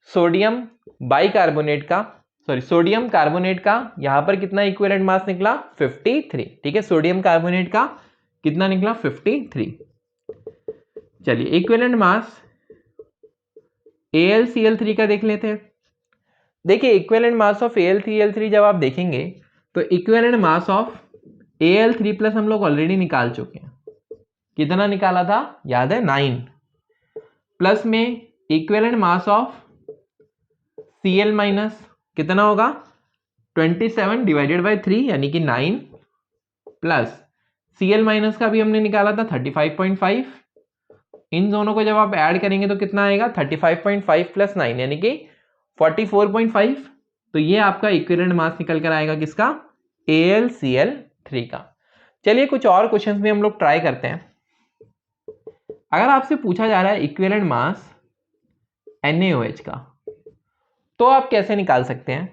सोडियम बाइकार्बोनेट का, सॉरी सोडियम कार्बोनेट का यहां पर कितना इक्विवेलेंट मास निकला 53, ठीक है। सोडियम कार्बोनेट का कितना निकला 53। चलिए इक्विवेलेंट मास AlCl3 का देख लेते हैं। देखिए इक्विवेलेंट मास ऑफ AlCl3 जब आप देखेंगे तो इक्विवेलेंट मास ऑफ Al3+ हम लोग ऑलरेडी निकाल चुके हैं, कितना निकाला था याद है 9, प्लस में इक्विवेलेंट मास ऑफ Cl- कितना होगा 27 डिवाइडेड बाय 3 यानी कि 9, प्लस Cl- का भी हमने निकाला था 35.5। इन दोनों को जब आप ऐड करेंगे तो कितना आएगा 35.5 प्लस 9 यानी कि 44.5। तो ये आपका इक्विवेलेंट मास निकल कर आएगा किसका, AlCl3 का। चलिए कुछ और क्वेश्चंस भी हम लोग ट्राई करते हैं। अगर आपसे पूछा जा रहा है इक्विवेलेंट मास NaOH का तो आप कैसे निकाल सकते हैं,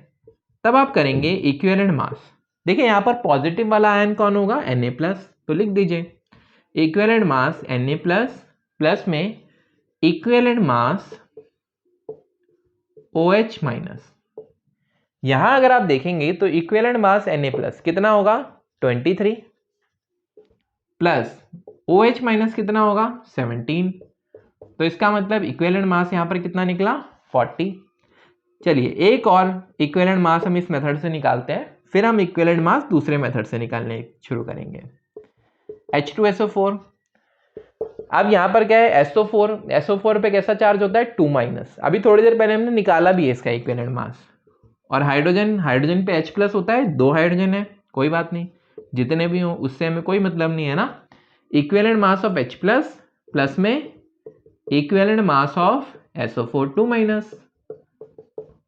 तब आप करेंगे इक्विवेलेंट मास। देखिए यहां पर पॉजिटिव वाला आयन कौन होगा Na+, तो लिख दीजिए इक्विवेलेंट मास Na+, प्लस में इक्विवेलेंट मास OH-। यहां अगर आप देखेंगे तो इक्विवेलेंट मास Na+ कितना होगा 23, प्लस OH- कितना होगा 17, तो इसका मतलब इक्विवेलेंट मास यहां पर कितना निकला 40। चलिए एक और इक्विवेलेंट मास हम इस मेथड से निकालते हैं, फिर हम इक्विवेलेंट मास दूसरे मेथड से निकालने शुरू करेंगे। H2SO4 अब यहाँ पर क्या है, SO4 पे कैसा चार्ज होता है 2-। अभी थोड़ी देर पहले हमने निकाला भी है इसका इक्विवेलेंट मास। और हाइड्रोजन पे H+ होता है, 2 हाइड्रोजन है, कोई बात नहीं, जितने भी हो उससे हमें कोई मतलब नहीं है ना। Equivalent mass of H+ plus में इक्विवेलेंट मास ऑफ SO4 2-।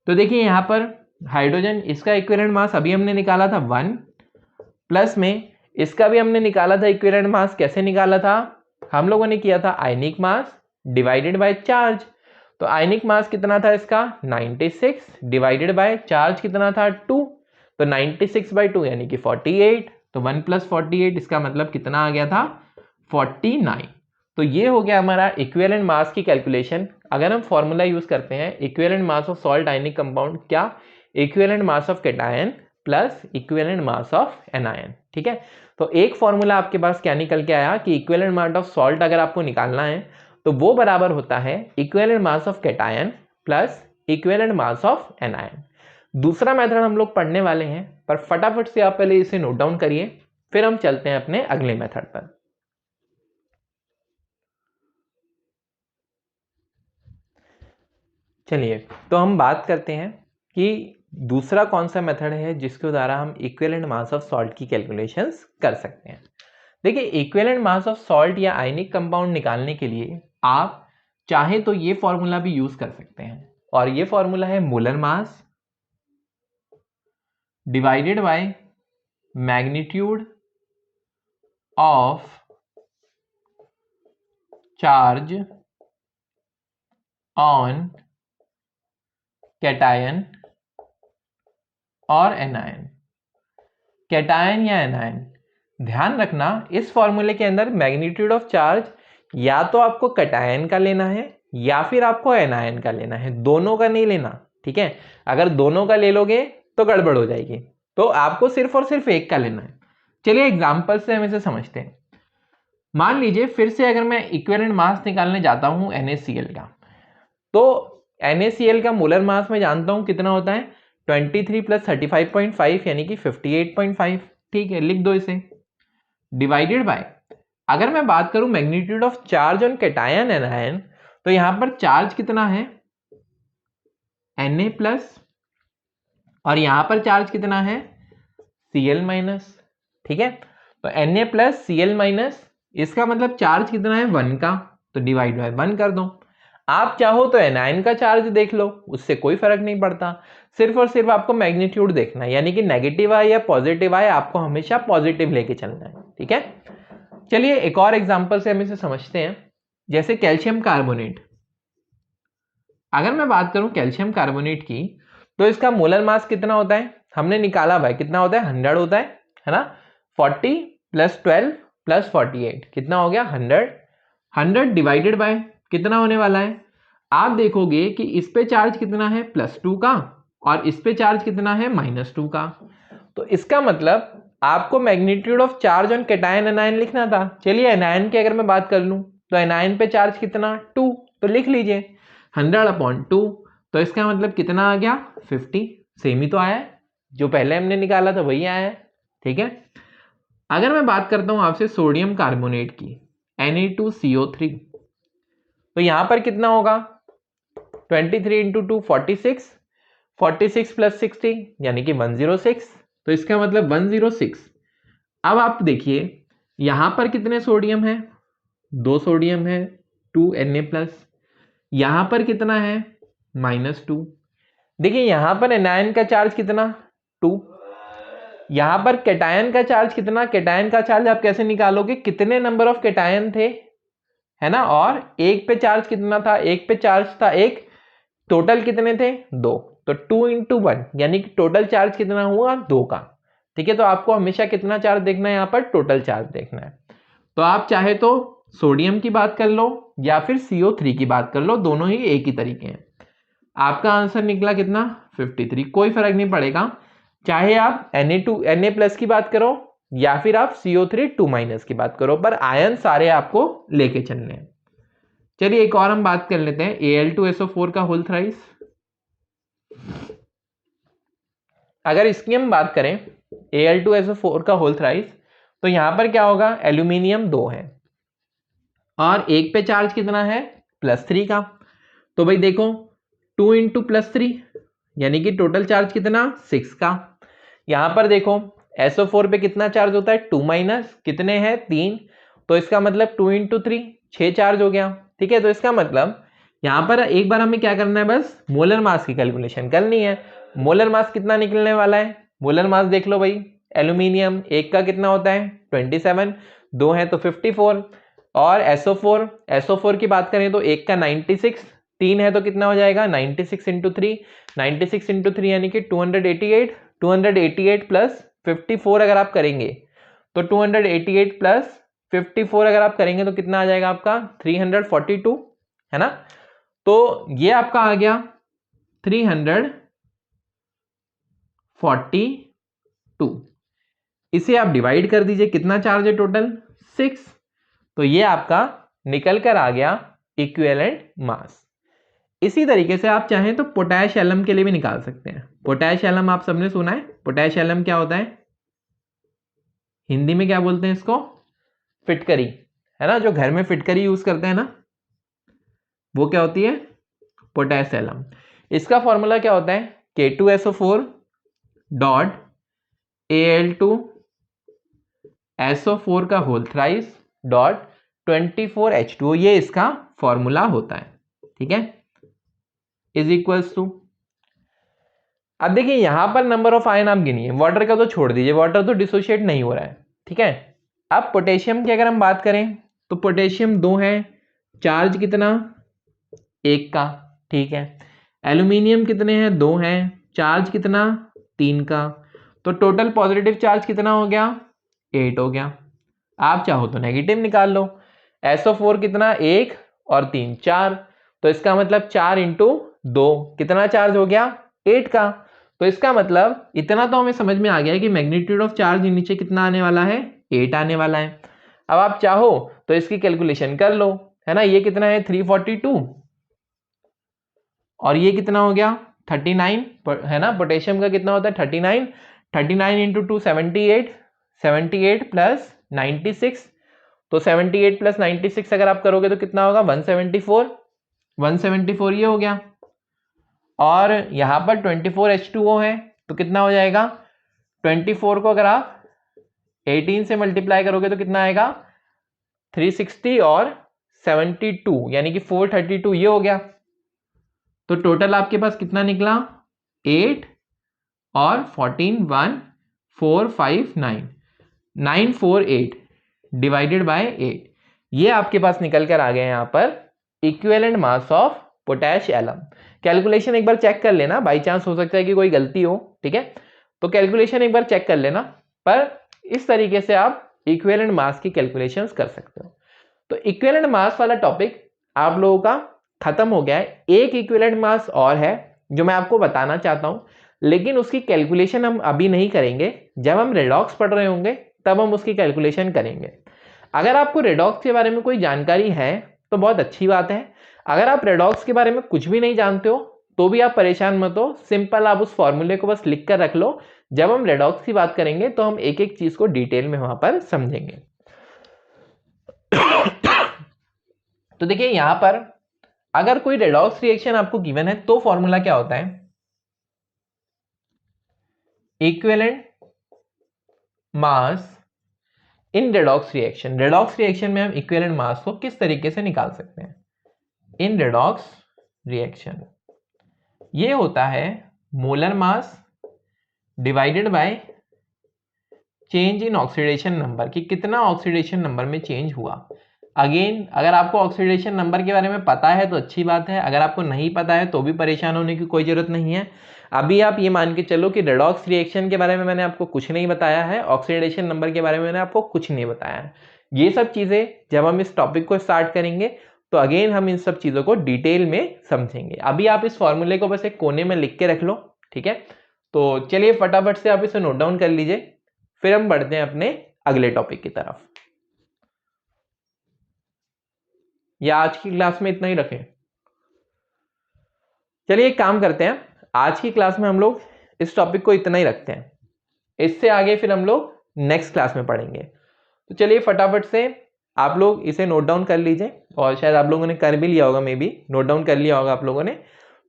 तो देखिए यहाँ पर हाइड्रोजन, इसका इक्विवेलेंट मास अभी हमने निकाला था 1, प्लस में इसका भी हमने निकाला था इक्विवेलेंट मास। कैसे निकाला था, हम लोगों ने किया था आयनिक मास डिवाइडेड बाय चार्ज। तो आयनिक मास कितना था इसका 96 डिवाइडेड बाय चार्ज कितना था 2, तो 96/2 यानी कि 48। तो 1 + 48 इसका मतलब कितना आ गया था 49। तो ये हो गया हमारा इक्विवेलेंट मास की कैलकुलेशन। अगर हम फॉर्मूला यूज करते हैं equivalent mass of salt ionic compound, क्या, equivalent mass of cation plus equivalent mass of anion. ठीक है, तो एक फॉर्मूला आपके पास क्या निकल के आया कि इक्विवेलेंट मास ऑफ सॉल्ट अगर आपको निकालना है तो वो बराबर होता है equivalent mass of cation plus equivalent mass of anion. दूसरा मेथड हम लोग पढ़ने वाले हैं, पर फटाफट से आप पहले इसे नोट डाउन करिए, फिर हम चलते हैं अपने अगले मेथड पर। चलिए, तो हम बात करते हैं कि दूसरा कौन सा मेथड है जिसके द्वारा हम इक्विवेलेंट मास ऑफ सॉल्ट की कैलकुलेशंस कर सकते हैं। देखिए, इक्विवेलेंट मास ऑफ सॉल्ट या आयनिक कंपाउंड निकालने के लिए आप चाहे तो ये फॉर्मूला भी यूज कर सकते हैं, और ये फॉर्मूला है molar mass divided by magnitude of charge on cation और एनायन। कैटायन या एनायन, ध्यान रखना इस फॉर्मूले के अंदर मैग्नीट्यूड ऑफ चार्ज या तो आपको कैटायन का लेना है या फिर आपको एनायन का लेना है, दोनों का नहीं लेना। ठीक है, अगर दोनों का ले लोगे तो गड़बड़ हो जाएगी, तो आपको सिर्फ और सिर्फ एक का लेना है। चलिए एग्जाम्पल से हम इसे समझते हैं। मान लीजिए फिर से अगर मैं इक्विवेलेंट मास निकालने जाता हूं NaCl का, तो NaCl का मोलर मास मैं जानता हूं कितना होता है 23 + 35.5 यानी कि 58.5। ठीक है, लिख दो इसे, डिवाइडेड बाय, अगर मैं बात करूं magnitude of charge on cation anion, तो यहां पर चार्ज कितना है Na+, और यहां पर चार्ज कितना है Cl-। ठीक है, तो Na+ Cl-, इसका मतलब चार्ज कितना है 1 का, तो डिवाइड बाय 1 कर दो। आप चाहो तो एनायन का चार्ज देख लो, उससे कोई फर्क नहीं पड़ता, सिर्फ और सिर्फ आपको मैग्नीट्यूड देखना है, यानी कि नेगेटिव आए या पॉजिटिव आए आपको हमेशा पॉजिटिव लेके चलना है। ठीक है, चलिए एक और एग्जांपल से हम इसे समझते हैं, जैसे कैल्शियम कार्बोनेट। अगर मैं बात करूं कैल्शियम कार्बोनेट की, तो इसका मोलर मास कितना होता है, हमने निकाला भाई, कितना होता है 100 होता है ना। 40 + 12 + 48 कितना हो गया 100। 100 डिवाइडेड बाय कितना होने वाला है, आप देखोगे कि इस पे चार्ज कितना है +2 का और इस पे चार्ज कितना है -2 का। तो इसका मतलब आपको magnitude of charge on cation anion लिखना था। चलिए एनायन की अगर मैं बात कर लूं, तो एनायन पे चार्ज कितना 2, तो लिख लीजिए 100/2, तो इसका मतलब कितना आ गया 50। सेम ही तो आया है, जो पहले हमने निकाला था वही आया है। ठीक है, अगर मैं बात करता हूं आपसे सोडियम कार्बोनेट की Na2CO3, तो यहां पर कितना होगा 23 × 2 46, 46 + 60 यानी कि 106, तो इसका मतलब 106। अब आप देखिए यहां पर कितने सोडियम है, 2 सोडियम है 2Na+, यहां पर कितना है -2। देखिए यहां पर एनायन का चार्ज कितना 2, यहां पर कैटायन का चार्ज कितना, कैटायन का चार्ज आप कैसे निकालोगे, कितने नंबर ऑफ कैटायन थे, है ना, और एक पे चार्ज कितना था, एक पे चार्ज था एक, टोटल कितने थे 2, तो 2 × 1 यानी कि टोटल चार्ज कितना हुआ 2 का। ठीक है, तो आपको हमेशा कितना चार्ज देखना है, यहाँ पर टोटल चार्ज देखना है। तो आप चाहे तो सोडियम की बात कर लो या फिर CO3 की बात कर लो, दोनों ही एक ही तरीके हैं। आपका आंसर निकला कितना 53, कोई फर्क नहीं पड़ेगा, चाहे आप Na+ की बात करो या फिर आप CO3 2- की बात करो, पर आयन सारे आपको लेके चलने हैं। चलिए एक और हम बात कर लेते हैं Al2SO4 का होल थ्राइस। अगर इसकी हम बात करें Al2SO4 का होल थ्राइस, तो यहां पर क्या होगा, एल्यूमिनियम 2 है और एक पे चार्ज कितना है +3 का। तो भाई देखो 2 इंटू +3 यानी कि टोटल चार्ज कितना 6 का। यहां पर देखो SO4 पे कितना चार्ज होता है 2 माइनस कितने हैं 3, तो इसका मतलब 2 इंटू 3 6 चार्ज हो गया। ठीक है, तो इसका मतलब यहां पर एक बार हमें क्या करना है, बस मोलर मास की कैलकुलेशन करनी है। मोलर मास कितना निकलने वाला है, मोलर मास देख लो भाई, एल्यूमिनियम एक का कितना होता है 27, दो है तो 54, और SO4 की बात करें तो एक का 96, तीन है तो कितना हो जाएगा 96 इंटू 3, 96 इंटू 3 यानी कि 288, 288 प्लस 54 अगर आप करेंगे तो 288 प्लस 54 अगर आप करेंगे तो कितना आ जाएगा आपका 342, है ना। तो ये आपका आ गया 342। इसे आप डिवाइड कर दीजिए, कितना चार्ज है टोटल 6, तो ये आपका निकल कर आ गया इक्विवेलेंट मास। इसी तरीके से आप चाहें तो पोटैश एलम के लिए भी निकाल सकते हैं। पोटैश एलम आप सबने सुना है, पोटैश एलम क्या होता है, हिंदी में क्या बोलते हैं इसको, फिटकरी, है ना, जो घर में फिटकरी यूज करते हैं ना, वो क्या होती है पोटैश एलम। इसका फॉर्मूला क्या होता है K2SO4 डॉट Al2SO4 का होल थ्राइस डॉट 24H2O, ये इसका फॉर्मूला होता है। ठीक है, इज इक्वल्स टू, अब देखिए यहां पर नंबर ऑफ आयन आप गिनिए, वाटर का तो छोड़ दीजिए, वाटर तो डिसोशिएट नहीं हो रहा है। ठीक है, अब पोटेशियम की अगर हम बात करें तो पोटेशियम 2 है, चार्ज कितना 1 का। ठीक है, एल्यूमिनियम कितने हैं 2 हैं, चार्ज कितना 3 का। तो टोटल पॉजिटिव चार्ज कितना हो गया 8 हो गया। आप चाहो तो नेगेटिव निकाल लो, SO4 कितना 1 और 3 4, तो इसका मतलब 4 इंटू 2 कितना चार्ज हो गया 8 का। तो इसका मतलब इतना तो हमें समझ में आ गया है कि मैग्नीट्यूड ऑफ चार्ज नीचे कितना आने वाला है 8 आने वाला है। अब आप चाहो तो इसकी कैलकुलेशन कर लो, है ना, ये कितना है 342 और ये कितना हो गया 39, है ना, पोटेशियम का कितना होता है 39, 39 इंटू 2 78, 78 प्लस 96, तो 78 प्लस 96 अगर आप करोगे तो कितना होगा 174, 174 ये हो गया। और यहां पर 24H2O है तो कितना हो जाएगा 24 को अगर आप 18 से मल्टीप्लाई करोगे तो कितना आएगा 360 और 72 यानी कि 432 ये हो गया। तो टोटल आपके पास कितना निकला 8 और 14 1 4 5 9 948 डिवाइडेड बाय 8, ये आपके पास निकल कर आ गया यहाँ पर equivalent mass of potash alum. Calculation एक बार चेक कर लेना, बाई चांस हो सकता है कि कोई गलती हो। ठीक है, तो कैलकुलेशन एक बार चेक कर लेना, पर इस तरीके से आप इक्विवेलेंट मास की कैलकुलेशंस कर सकते हो। तो इक्विवेलेंट मास वाला टॉपिक आप लोगों का खत्म हो गया है। एक इक्विवेलेंट मास और है जो मैं आपको बताना चाहता हूं, लेकिन उसकी कैलकुलेशन हम अभी नहीं करेंगे, जब हम रेडॉक्स पढ़ रहे होंगे तब हम उसकी कैलकुलेशन करेंगे। अगर आपको रेडॉक्स के बारे में कोई जानकारी है तो बहुत अच्छी बात है, अगर आप रेडॉक्स के बारे में कुछ भी नहीं जानते हो तो भी आप परेशान मत हो, सिंपल आप उस फॉर्मूले को बस लिख कर रख लो। जब हम रेडॉक्स की बात करेंगे तो हम एक एक चीज को डिटेल में वहां पर समझेंगे। तो देखिए यहां पर अगर कोई रेडॉक्स रिएक्शन आपको गिवन है तो फॉर्मूला क्या होता है इक्विवेलेंट मास इन रेडॉक्स रिएक्शन। रेडॉक्स रिएक्शन में हम इक्विवेलेंट मास को किस तरीके से निकाल सकते हैं इन रेडॉक्स रिएक्शन, ये होता है molar mass divided by change in oxidation number, कि कितना ऑक्सीडेशन नंबर में चेंज हुआ। अगेन अगर आपको ऑक्सीडेशन नंबर के बारे में पता है तो अच्छी बात है, अगर आपको नहीं पता है तो भी परेशान होने की कोई जरूरत नहीं है। अभी आप ये मान के चलो कि रेडॉक्स रिएक्शन के बारे में मैंने आपको कुछ नहीं बताया है, ऑक्सीडेशन नंबर के बारे में मैंने आपको कुछ नहीं बताया है। ये सब चीजें जब हम इस टॉपिक को स्टार्ट करेंगे तो अगेन हम इन सब चीजों को डिटेल में समझेंगे। अभी आप इस फॉर्मूले को बस एक कोने में लिख के रख लो। ठीक है, तो चलिए फटाफट से आप इसे नोट डाउन कर लीजिए, फिर हम बढ़ते हैं अपने अगले टॉपिक की तरफ। या आज की क्लास में इतना ही रखें। चलिए एक काम करते हैं, आज की क्लास में हम लोग इस टॉपिक को इतना ही रखते हैं, इससे आगे फिर हम लोग नेक्स्ट क्लास में पढ़ेंगे। तो चलिए फटाफट से आप लोग इसे नोट डाउन कर लीजिए, और शायद आप लोगों ने कर भी लिया होगा, मे बी नोट डाउन कर लिया होगा आप लोगों ने।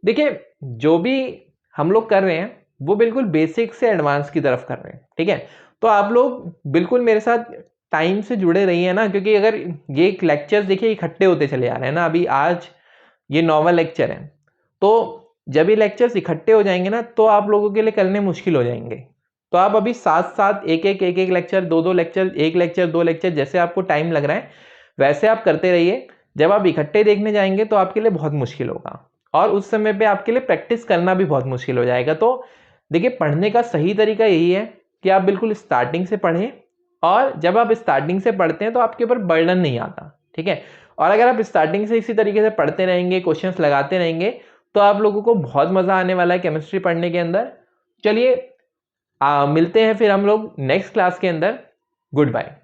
देखिए, जो भी हम लोग कर रहे हैं वो बिल्कुल बेसिक से एडवांस की तरफ कर रहे हैं, ठीक है। तो आप लोग बिल्कुल मेरे साथ टाइम से जुड़े रहिए ना, क्योंकि अगर ये लेक्चर्स देखिए इकट्ठे होते चले जा रहे हैं ना, अभी आज ये 9वां लेक्चर है, तो जब ये लेक्चर्स इकट्ठे हो जाएंगे ना तो आप लोगों के लिए करने मुश्किल हो जाएंगे। तो आप अभी साथ साथ एक एक लेक्चर, दो लेक्चर, एक लेक्चर, दो लेक्चर, जैसे आपको टाइम लग रहा है वैसे आप करते रहिए। जब आप इकट्ठे देखने जाएंगे तो आपके लिए बहुत मुश्किल होगा, और उस समय पे आपके लिए प्रैक्टिस करना भी बहुत मुश्किल हो जाएगा। तो देखिए, पढ़ने का सही तरीका यही है कि आप बिल्कुल स्टार्टिंग से पढ़ें, और जब आप स्टार्टिंग से पढ़ते हैं तो आपके ऊपर बर्डन नहीं आता, ठीक है। और अगर आप स्टार्टिंग से इसी तरीके से पढ़ते रहेंगे, क्वेश्चंस लगाते रहेंगे, तो आप लोगों को बहुत मज़ा आने वाला है केमिस्ट्री पढ़ने के अंदर। चलिए, मिलते हैं फिर हम लोग नेक्स्ट क्लास के अंदर। Good bye.